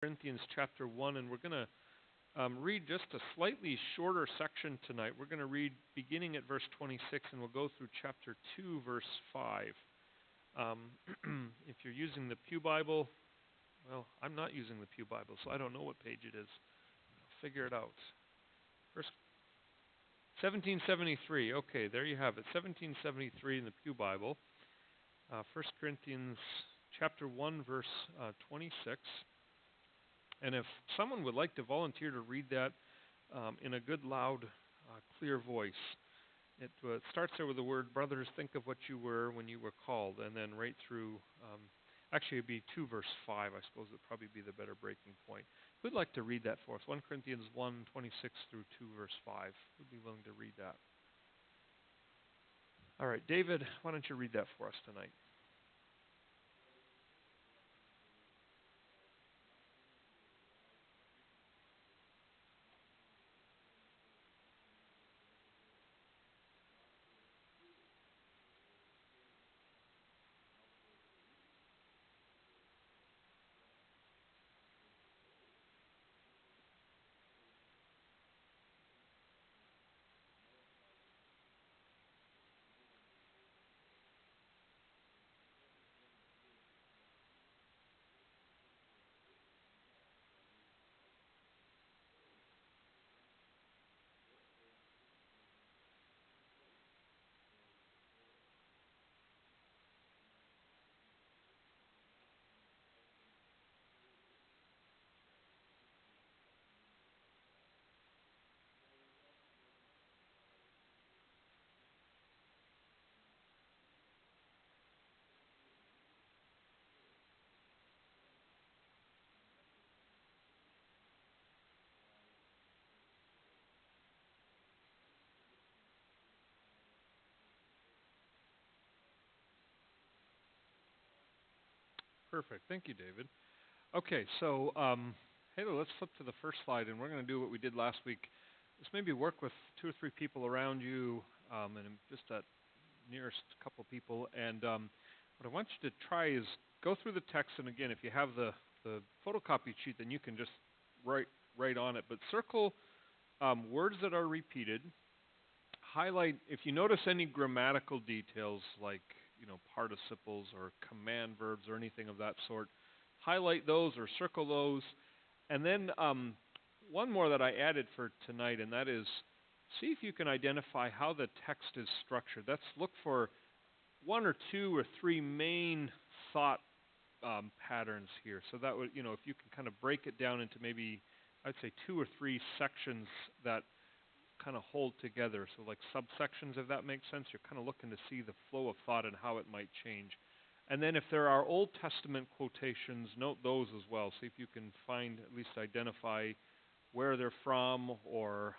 Corinthians chapter 1, and we're going to read just a slightly shorter section tonight. We're going to read beginning at verse 26, and we'll go through chapter 2, verse 5. If you're using the Pew Bible, well, I'm not using the Pew Bible, so I don't know what page it is. I'll figure it out. First, 1773. Okay, there you have it. 1773 in the Pew Bible. 1 Corinthians chapter 1, verse 26. And if someone would like to volunteer to read that in a good, loud, clear voice, it starts there with the word, brothers, think of what you were when you were called, and then right through, actually it'd be 2 verse 5, I suppose would probably be the better breaking point. Who'd like to read that for us? 1 Corinthians 1, 26 through 2 verse 5. Who'd be willing to read that? All right, David, why don't you read that for us tonight? Perfect. Thank you, David. Okay, so Halo, let's flip to the first slide, and we're going to do what we did last week. Just maybe work with 2 or 3 people around you, and just that nearest couple people. And what I want you to try is go through the text, and again, if you have the photocopy sheet, then you can just write on it. But circle words that are repeated. Highlight, if you notice any grammatical details like participles or command verbs or anything of that sort, highlight those or circle those. And then one more that I added for tonight, and that is see if you can identify how the text is structured. Let's look for 1 or 2 or 3 main thought patterns here. So that would, if you can kind of break it down into maybe, I'd say 2 or 3 sections that kind of hold together. So like subsections, if that makes sense. You're kind of looking to see the flow of thought and how it might change. And then if there are Old Testament quotations, note those as well. See if you can find, at least identify where they're from or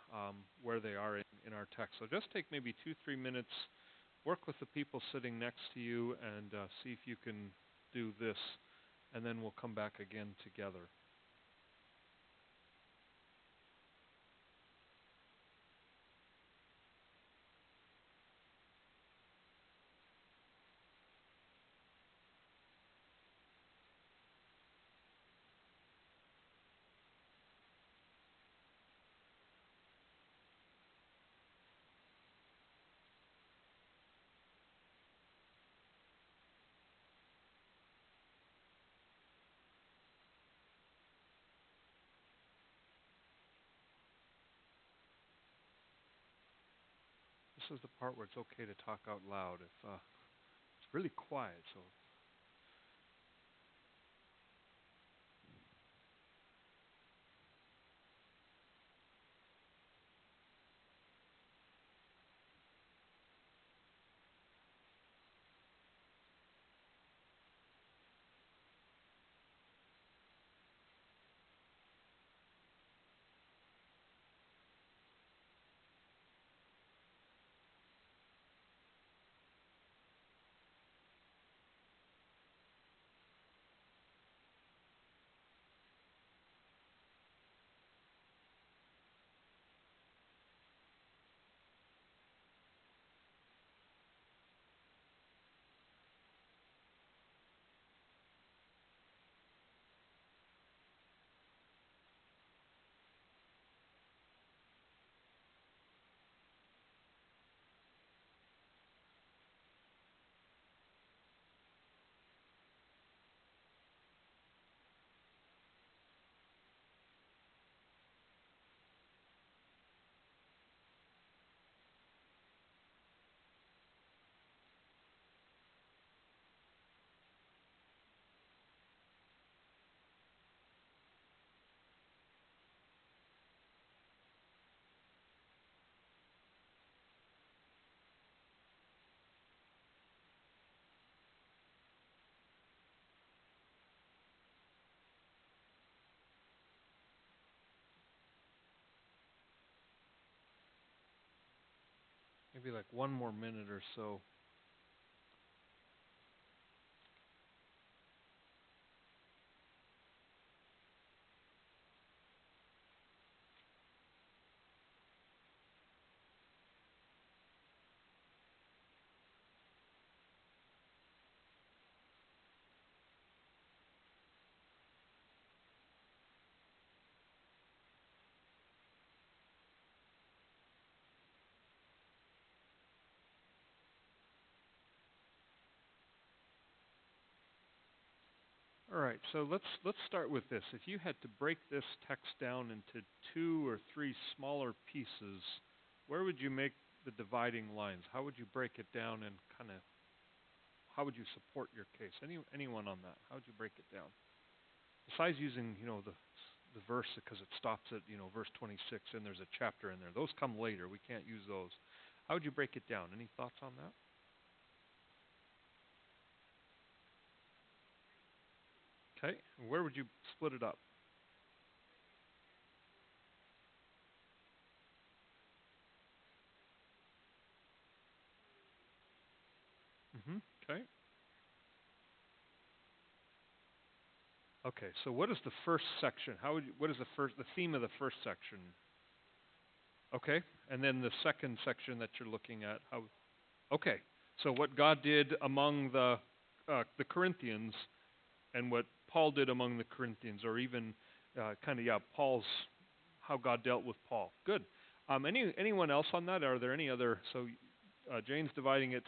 where they are in our text. So just take maybe 2-3 minutes, work with the people sitting next to you, and see if you can do this. And then we'll come back again together. This is the part where it's okay to talk out loud. If it's really quiet, so maybe like one more minute or so. All right, so let's start with this. If you had to break this text down into 2 or 3 smaller pieces, where would you make the dividing lines? How would you break it down and kind of how would you support your case? Anyone on that? How would you break it down? Besides using, the verse because it stops at, verse 26 and there's a chapter in there. Those come later. We can't use those. How would you break it down? Any thoughts on that? Okay. And where would you split it up? Okay. Okay. So what is the first section? What is the theme of the first section? Okay. And then the second section that you're looking at, okay. So what God did among the Corinthians and what Paul did among the Corinthians, or even Paul's how God dealt with Paul. Good. Anyone else on that? Are there any other? So Jane's dividing it,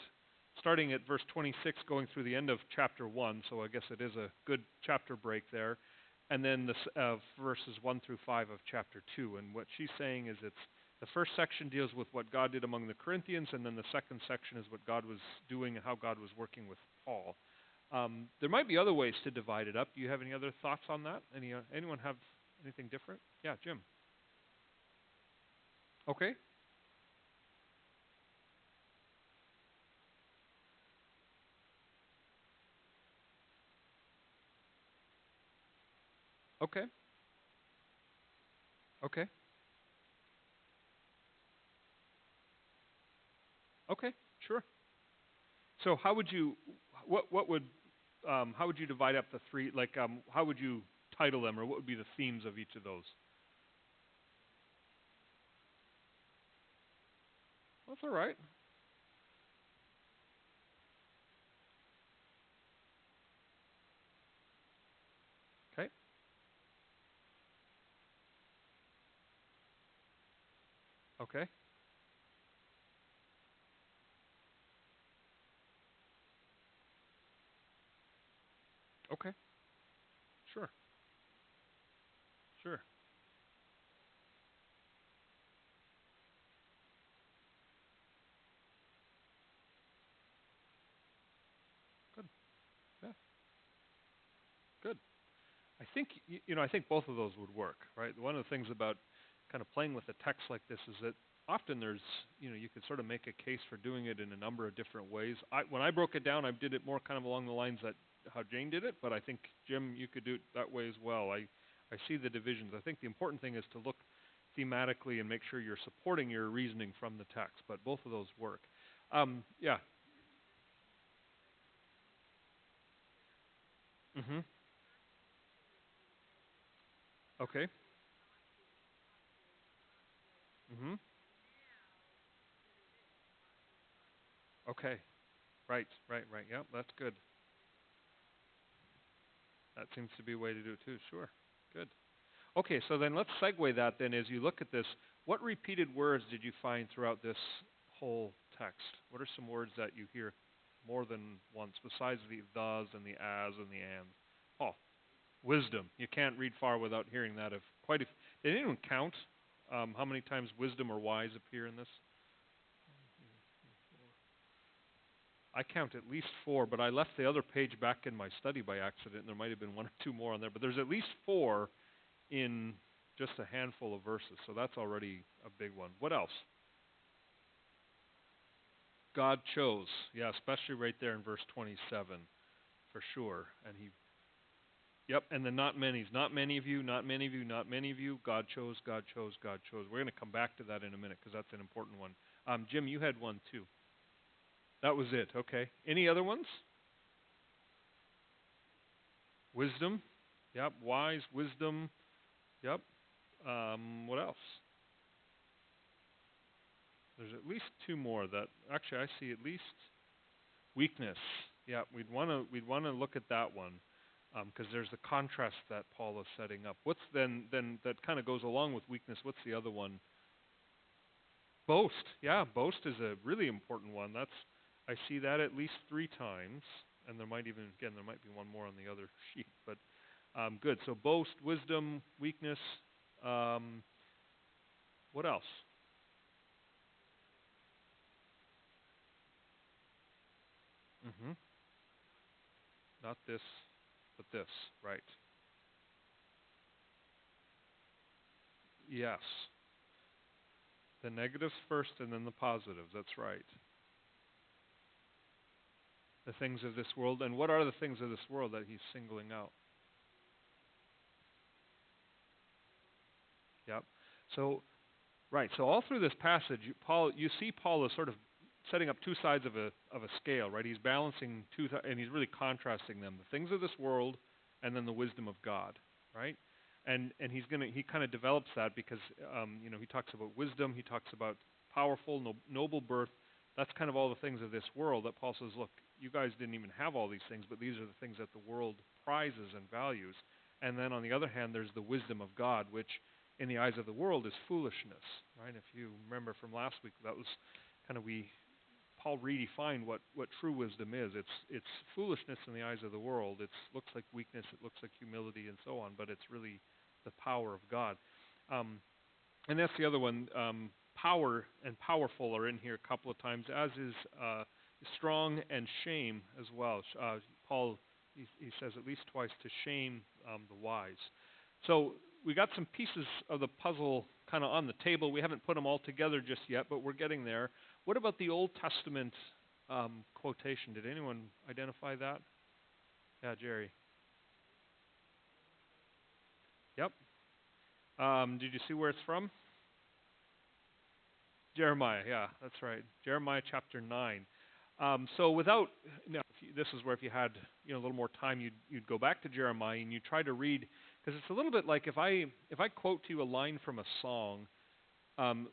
starting at verse 26, going through the end of chapter 1. So I guess it is a good chapter break there, and then verses 1 through 5 of chapter 2. And what she's saying is it's the first section deals with what God did among the Corinthians, and then the second section is what God was doing and how God was working with Paul. There might be other ways to divide it up. Do you have any other thoughts on that? Anyone have anything different? Yeah, Jim. Okay. Okay. Okay. Okay. Sure. So how would you what would how would you divide up the three? Like how would you title them, or what would be the themes of each of those? That's all right. Okay. Okay. Okay. Sure. Sure. Good. Yeah. Good. I think both of those would work, right? One of the things about kind of playing with a text like this is that often you could sort of make a case for doing it in a number of different ways. When I broke it down, I did it more kind of along the lines that how Jane did it, but I think Jim, you could do it that way as well. I see the divisions. I think the important thing is to look thematically and make sure you're supporting your reasoning from the text, but both of those work. Yeah. Mhm. Okay. Mhm. Okay. Right. Right. Right. Yeah, that's good. That seems to be a way to do it too. Sure. Good. Okay, so then let's segue that then as you look at this. What repeated words did you find throughout this whole text? What are some words that you hear more than once besides the thes and the as and the ands? Oh, wisdom. You can't read far without hearing that. Did anyone count how many times wisdom or wise appear in this? I count at least 4, but I left the other page back in my study by accident, and there might have been 1 or 2 more on there. But there's at least 4 in just a handful of verses, so that's already a big one. What else? God chose, yeah, especially right there in verse 27, for sure. And yep, and the not many's, not many of you, not many of you, not many of you. God chose, God chose, God chose. We're going to come back to that in a minute because that's an important one. Jim, you had one too. That was it. Okay. Any other ones? Wisdom. Yep. Wise, wisdom. Yep. What else? There's at least two more that actually I see at least weakness. Yeah, we'd want to look at that one because there's the contrast that Paul is setting up. What's then that kind of goes along with weakness? What's the other one? Boast. Yeah, boast is a really important one. I see that at least 3 times, and there might be one more on the other sheet. But good. So boast, wisdom, weakness. What else? hmm Not this, but this. Right. Yes. The negatives first, and then the positives. That's right. The things of this world. And what are the things of this world that he's singling out? Yep. So right. So all through this passage, you see Paul is sort of setting up two sides of a scale, right? He's balancing and he's really contrasting them: the things of this world, and then the wisdom of God, right? He kind of develops that because he talks about wisdom, he talks about powerful, noble birth. That's kind of all the things of this world that Paul says, look, you guys didn't even have all these things, but these are the things that the world prizes and values. And then on the other hand, there's the wisdom of God, which in the eyes of the world is foolishness, right? If you remember from last week, that was kind of Paul redefined what true wisdom is. It's foolishness in the eyes of the world. It looks like weakness, it looks like humility, and so on, but it's really the power of God. And that's the other one. Power and powerful are in here a couple of times, as is strong and shame as well. Paul he says at least twice to shame the wise. So we got some pieces of the puzzle kind of on the table. We haven't put them all together just yet, but we're getting there. What about the Old Testament quotation? Did anyone identify that? Yeah, Jerry. Yep. Did you see where it's from? Jeremiah. Yeah, that's right. Jeremiah chapter 9. So without, this is where if you had a little more time, you'd go back to Jeremiah and you try to read, because it's a little bit like if I quote to you a line from a song,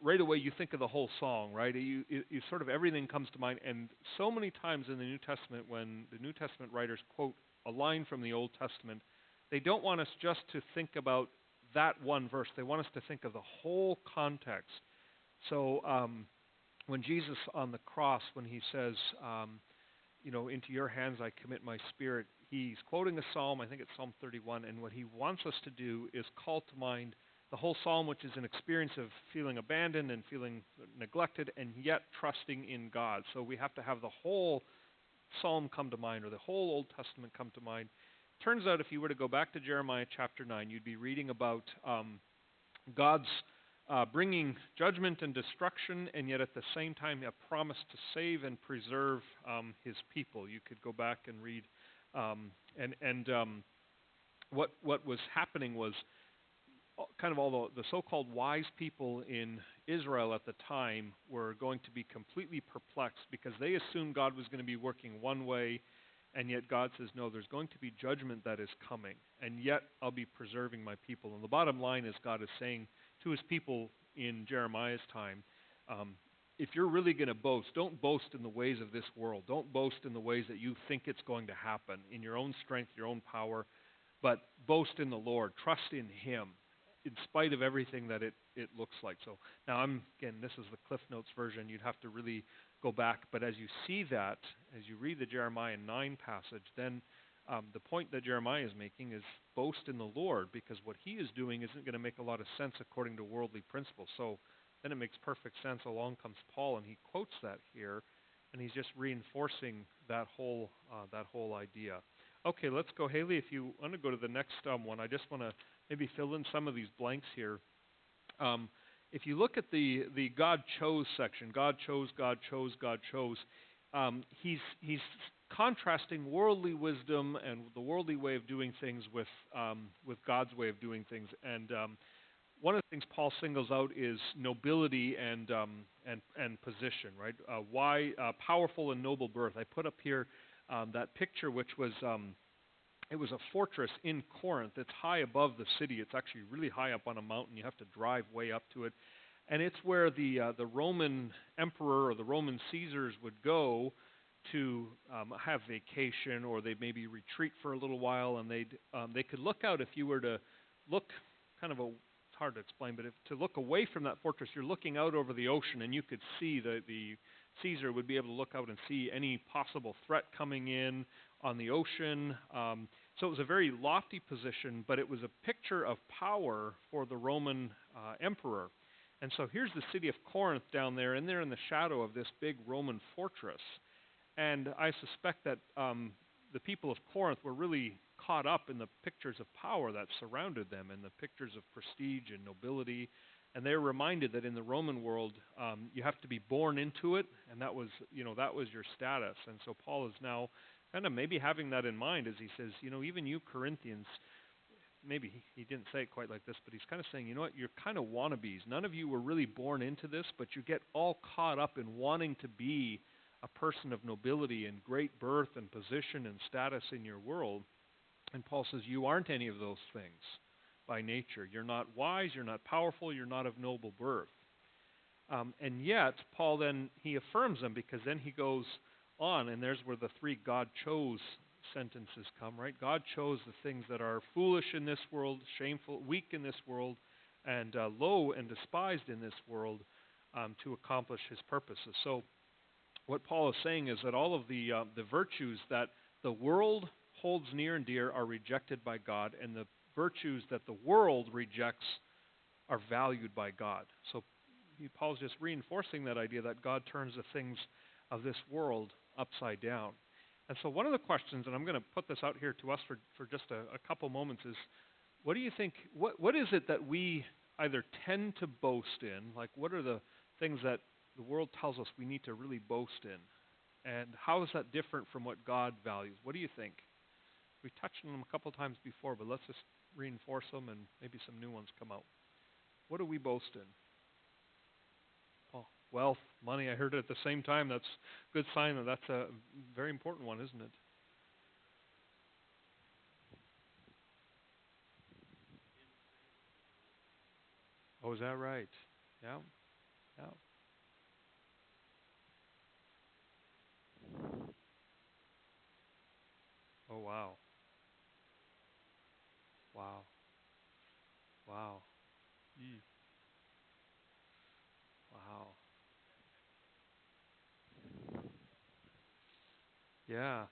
right away you think of the whole song, right? You sort of everything comes to mind, and so many times in the New Testament when the New Testament writers quote a line from the Old Testament, they don't want us just to think about that one verse. They want us to think of the whole context. So when Jesus on the cross, when he says, into your hands I commit my spirit, he's quoting a psalm, I think it's Psalm 31, and what he wants us to do is call to mind the whole psalm, which is an experience of feeling abandoned and feeling neglected and yet trusting in God. So we have to have the whole psalm come to mind, or the whole Old Testament come to mind. Turns out if you were to go back to Jeremiah chapter 9, you'd be reading about God's bringing judgment and destruction, and yet at the same time a promise to save and preserve his people. You could go back and read, what was happening was kind of all the so-called wise people in Israel at the time were going to be completely perplexed because they assumed God was going to be working one way, and yet God says, no, there's going to be judgment that is coming, and yet I'll be preserving my people. And the bottom line is God is saying to his people in Jeremiah's time, if you're really going to boast, don't boast in the ways of this world. Don't boast in the ways that you think it's going to happen, in your own strength, your own power, but boast in the Lord. Trust in him in spite of everything that it looks like. So now this is the Cliff Notes version. You'd have to really go back. But as you see that, as you read the Jeremiah 9 passage, then the point that Jeremiah is making is boast in the Lord, because what he is doing isn't going to make a lot of sense according to worldly principles. So then it makes perfect sense. Along comes Paul, and he quotes that here, and he's just reinforcing that whole idea. Okay, let's go. Haley, if you want to go to the next one, I just want to maybe fill in some of these blanks here. If you look at the God chose section, God chose, God chose, God chose, he's contrasting worldly wisdom and the worldly way of doing things with God's way of doing things. And one of the things Paul singles out is nobility and position, right? Why powerful and noble birth? I put up here that picture, which was it was a fortress in Corinth. It's high above the city. It's actually really high up on a mountain. You have to drive way up to it, and it's where the Roman emperor or the Roman Caesars would go to have vacation, or they'd maybe retreat for a little while, and they could look out. If you were to look kind of a it's hard to explain, but if to look away from that fortress, you're looking out over the ocean, and you could see the Caesar would be able to look out and see any possible threat coming in on the ocean. So it was a very lofty position, but it was a picture of power for the Roman emperor. And so here's the city of Corinth down there, and they're in the shadow of this big Roman fortress. And I suspect that the people of Corinth were really caught up in the pictures of power that surrounded them and the pictures of prestige and nobility. And they're reminded that in the Roman world, you have to be born into it, and that was your status. And so Paul is now kind of maybe having that in mind as he says, even you Corinthians, maybe he didn't say it quite like this, but he's kind of saying, you know what, you're kind of wannabes. None of you were really born into this, but you get all caught up in wanting to be a person of nobility and great birth and position and status in your world. And Paul says, you aren't any of those things by nature. You're not wise, you're not powerful, you're not of noble birth. And yet, Paul then, he affirms them, because then he goes on, and there's where the three God chose sentences come, right? God chose the things that are foolish in this world, shameful, weak in this world, and low and despised in this world to accomplish his purposes. So what Paul is saying is that all of the virtues that the world holds near and dear are rejected by God, and the virtues that the world rejects are valued by God. So Paul's just reinforcing that idea that God turns the things of this world upside down. And so one of the questions, and I'm going to put this out here to us for just a couple moments, is what do you think, what is it that we either tend to boast in? Like, what are the things that the world tells us we need to really boast in? And how is that different from what God values? What do you think? We touched on them a couple times before, but let's just reinforce them and maybe some new ones come out. What do we boast in? Paul? Wealth, money. I heard it at the same time. That's a good sign that that's a very important one, isn't it? Oh, is that right? Yeah. Yeah. Oh, wow. Wow. Wow. Yee. Wow. Yeah.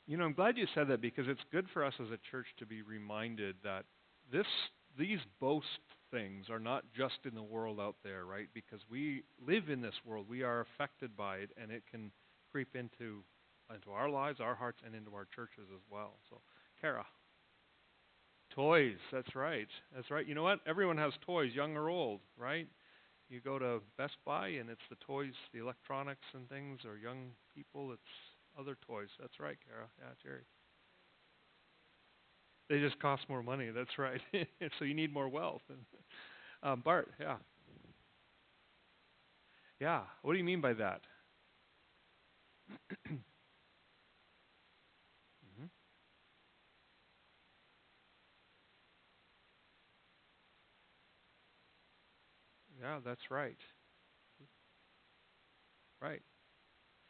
I'm glad you said that, because it's good for us as a church to be reminded that this these boast things are not just in the world out there, right? Because we live in this world, we are affected by it, and it can creep into our lives, our hearts, and into our churches as well. So, Kara, toys. That's right. That's right. You know what? Everyone has toys, young or old, right? You go to Best Buy, and it's the toys, the electronics and things, or young people, it's other toys. That's right, Kara. Yeah, Jerry. They just cost more money. That's right. So you need more wealth. Bart, yeah. Yeah. What do you mean by that? Hmm. Yeah, that's right. Right.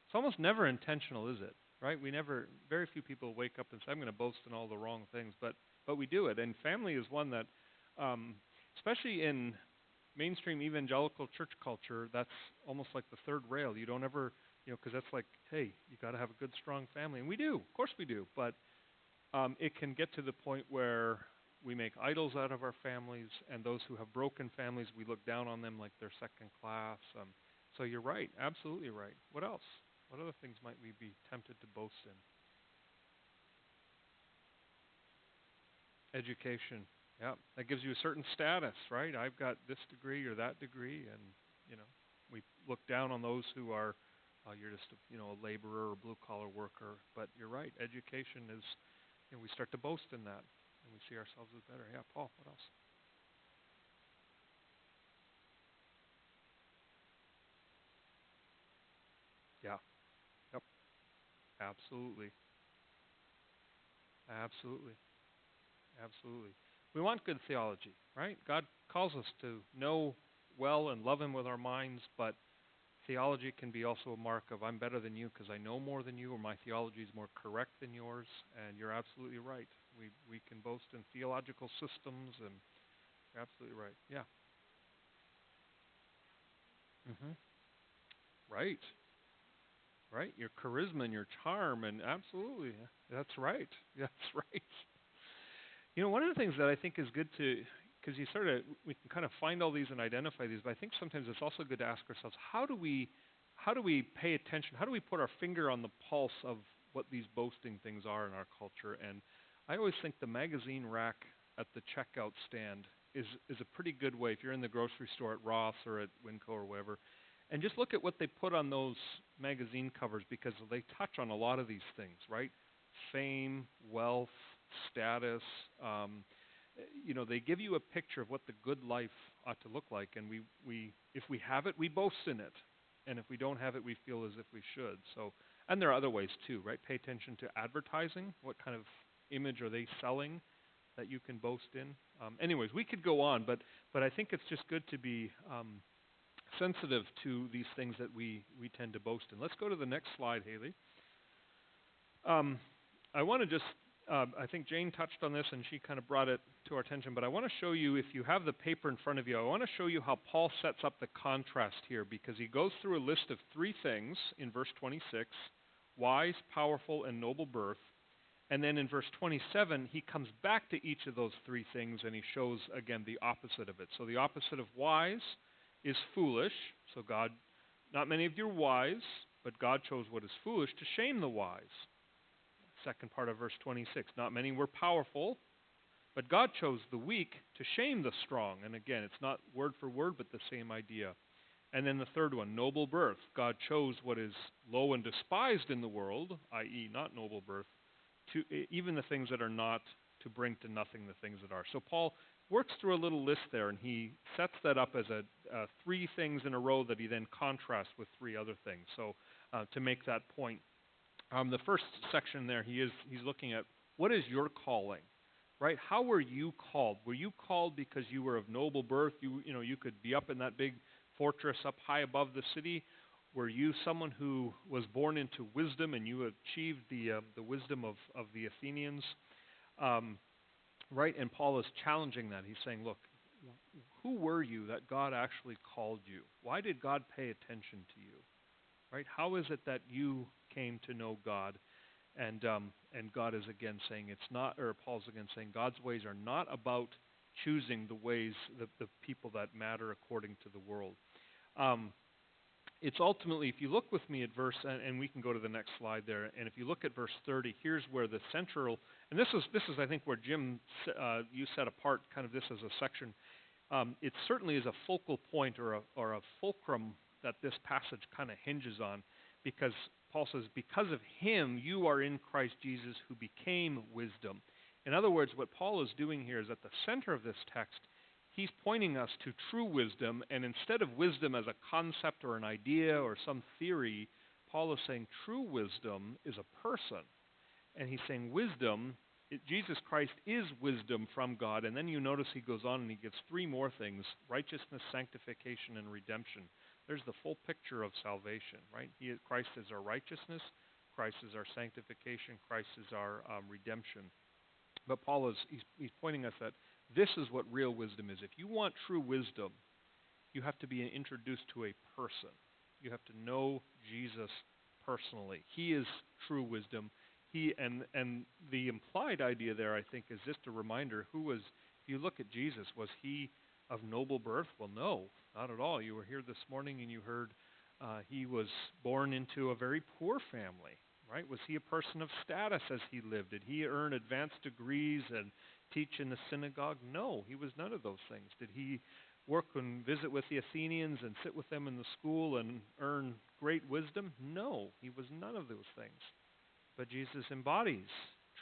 It's almost never intentional, is it? Right? Very few people wake up and say, I'm going to boast in all the wrong things, but we do it. And family is one that, especially in mainstream evangelical church culture, that's almost like the third rail. You don't ever, because that's like, hey, you got to have a good, strong family. And we do. Of course we do. But it can get to the point where we make idols out of our families, and those who have broken families, we look down on them like they're second class. So you're right, absolutely right. What else? What other things might we be tempted to boast in? Education. Yeah, that gives you a certain status, right? I've got this degree or that degree, and you know, we look down on those who are, you're just a laborer or blue collar worker. But you're right, education is, we start to boast in that, and we see ourselves as better. Yeah, Paul. What else? Absolutely. Absolutely. Absolutely. We want good theology, right? God calls us to know well and love Him with our minds, but theology can be also a mark of I'm better than you because I know more than you, or my theology is more correct than yours. And you're absolutely right. We can boast in theological systems, and you're absolutely right. Yeah. Hmm. Right. Right. Your charisma and your charm, and absolutely, that's right. That's right. One of the things that I think is good to, because we can kind of find all these and identify these, but I think sometimes it's also good to ask ourselves, how do we pay attention? How do we put our finger on the pulse of what these boasting things are in our culture? And I always think the magazine rack at the checkout stand is a pretty good way if you're in the grocery store at Ross or at Winco or wherever, and just look at what they put on those magazine covers because they touch on a lot of these things, right? Fame, wealth, status. They give you a picture of what the good life ought to look like, and if we have it, we boast in it, and if we don't have it, we feel as if we should. So, and there are other ways too, right? Pay attention to advertising. What kind of image are they selling that you can boast in? Anyways, we could go on, but I think it's just good to be sensitive to these things that we tend to boast in. Let's go to the next slide, Haley. I want to just, I think Jane touched on this and she kind of brought it to our attention, but I want to show you, if you have the paper in front of you, I want to show you how Paul sets up the contrast here, because he goes through a list of 3 things in verse 26, wise, powerful, and noble birth. And then in verse 27, he comes back to each of those 3 things and he shows, again, the opposite of it. So the opposite of wise is foolish. So God, not many of you are wise, but God chose what is foolish to shame the wise. Second part of verse 26, not many were powerful, but God chose the weak to shame the strong. And again, it's not word for word, but the same idea. And then the third one, noble birth. God chose what is low and despised in the world, i.e. not noble birth, to even the things that are not, to bring to nothing the things that are. So Paul works through a little list there, and he sets that up as 3 things in a row that he then contrasts with 3 other things. So to make that point, the first section there, he's looking at what is your calling, right? How were you called? Were you called because you were of noble birth? You could be up in that big fortress up high above the city. Were you someone who was born into wisdom and you achieved the wisdom of the Athenians? Right? And Paul is challenging that. He's saying, look, who were you that God actually called you? Why did God pay attention to you? Right? How is it that you came to know God? And God is again saying it's not, or Paul's again saying God's ways are not about choosing the ways, the people that matter according to the world. It's ultimately, if you look with me at verse, and we can go to the next slide there, and if you look at verse 30, here's where the central, and this is I think where Jim, you set apart kind of this as a section. It certainly is a focal point or a fulcrum that this passage kind of hinges on, because Paul says, because of him you are in Christ Jesus, who became wisdom. In other words, what Paul is doing here is at the center of this text, he's pointing us to true wisdom, and instead of wisdom as a concept or an idea or some theory, Paul is saying true wisdom is a person. And he's saying wisdom, Jesus Christ is wisdom from God. And then you notice he goes on and he gives 3 more things: righteousness, sanctification, and redemption. There's the full picture of salvation, right? Christ is our righteousness, Christ is our sanctification, Christ is our redemption. But Paul he's pointing us that this is what real wisdom is. If you want true wisdom, you have to be introduced to a person. You have to know Jesus personally. He is true wisdom. And the implied idea there, I think, is just a reminder, if you look at Jesus, was he of noble birth? Well, no, not at all. You were here this morning and you heard he was born into a very poor family, right? Was he a person of status as he lived? Did he earn advanced degrees and teach in the synagogue? No, he was none of those things. Did he work and visit with the Athenians and sit with them in the school and earn great wisdom? No, he was none of those things. But Jesus embodies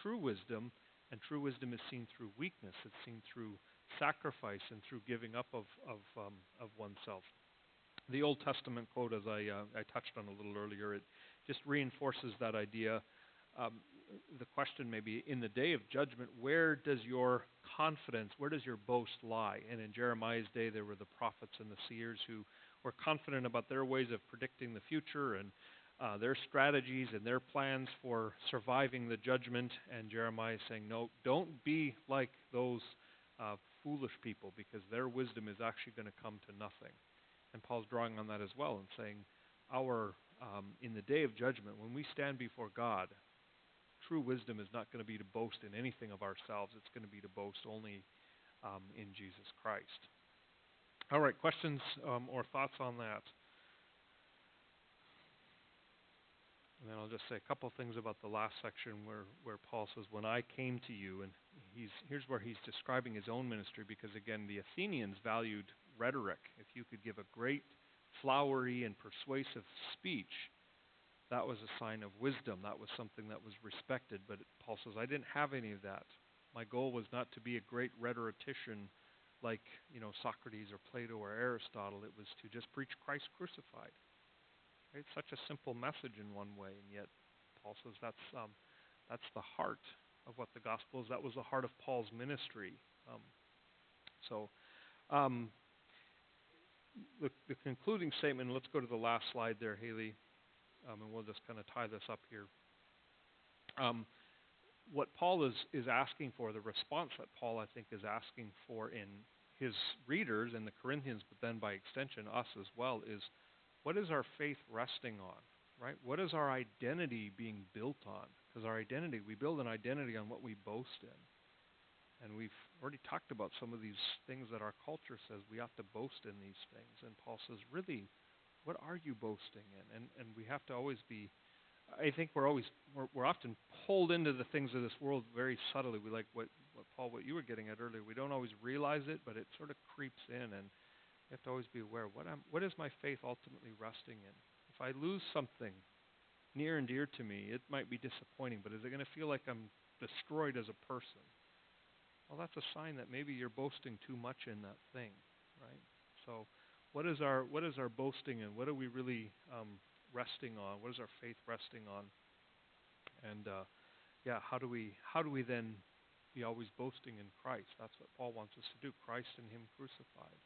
true wisdom, and true wisdom is seen through weakness. It's seen through sacrifice and through giving up of oneself. The Old Testament quote, as I touched on a little earlier, just reinforces that idea. Um, the question may be, in the day of judgment, where does your confidence, where does your boast lie? And in Jeremiah's day, there were the prophets and the seers who were confident about their ways of predicting the future and their strategies and their plans for surviving the judgment. And Jeremiah is saying, no, don't be like those foolish people, because their wisdom is actually going to come to nothing. And Paul's drawing on that as well and saying, in the day of judgment, when we stand before God, true wisdom is not going to be to boast in anything of ourselves. It's going to be to boast only in Jesus Christ. All right, questions or thoughts on that? And then I'll just say a couple things about the last section where Paul says, when I came to you, and here's where he's describing his own ministry, because again, the Athenians valued rhetoric. If you could give a great, flowery, and persuasive speech, that was a sign of wisdom. That was something that was respected. But Paul says, I didn't have any of that. My goal was not to be a great rhetorician like, Socrates or Plato or Aristotle. It was to just preach Christ crucified. It's such a simple message in one way, and yet Paul says that's the heart of what the gospel is. That was the heart of Paul's ministry. The concluding statement, let's go to the last slide there, Haley, and we'll just kind of tie this up here. What Paul is asking for, the response that Paul, I think, is asking for in his readers and the Corinthians, but then by extension us as well, is what is our faith resting on, right? What is our identity being built on? Because our identity, we build an identity on what we boast in. And we've already talked about some of these things that our culture says we ought to boast in these things. And Paul says, really, what are you boasting in? And we have to always be, I think we're often pulled into the things of this world very subtly. We like what Paul, what you were getting at earlier. We don't always realize it, but it sort of creeps in, and you have to always be aware, what is my faith ultimately resting in? If I lose something near and dear to me, it might be disappointing, but is it going to feel like I'm destroyed as a person? Well, that's a sign that maybe you're boasting too much in that thing, right? So what is our boasting in? What are we really resting on? What is our faith resting on? And how do we then be always boasting in Christ? That's what Paul wants us to do, Christ and Him crucified.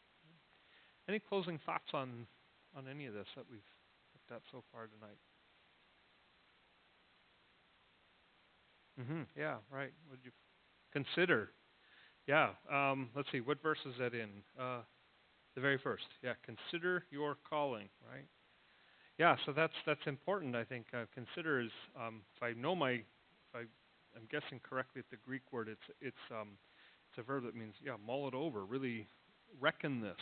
Any closing thoughts on any of this that we've looked at so far tonight? Yeah, right. What did you consider? Yeah. Let's see. What verse is that in? The very first. Yeah. Consider your calling. Right. Yeah. So that's important. I think consider is if I'm guessing correctly at the Greek word, it's a verb that means mull it over. Really reckon this.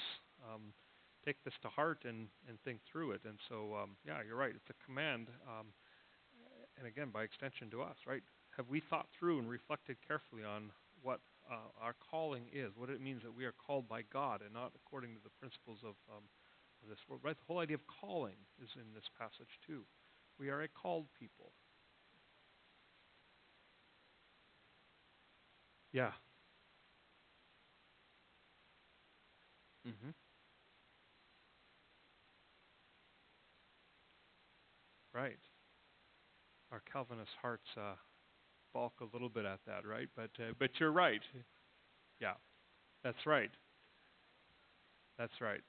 Take this to heart and think through it. And so, you're right. It's a command, and again, by extension to us, right? Have we thought through and reflected carefully on what our calling is, what it means that we are called by God and not according to the principles of this world, right? The whole idea of calling is in this passage too. We are a called people. Yeah. Mm-hmm. Right. Our Calvinist hearts balk a little bit at that, right? But you're right. Yeah, that's right. That's right.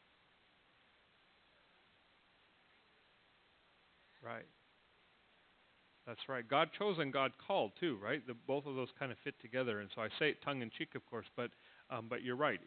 Right. That's right. God chose and God called too, right? Both of those kind of fit together. And so I say it tongue in cheek, of course, but you're right.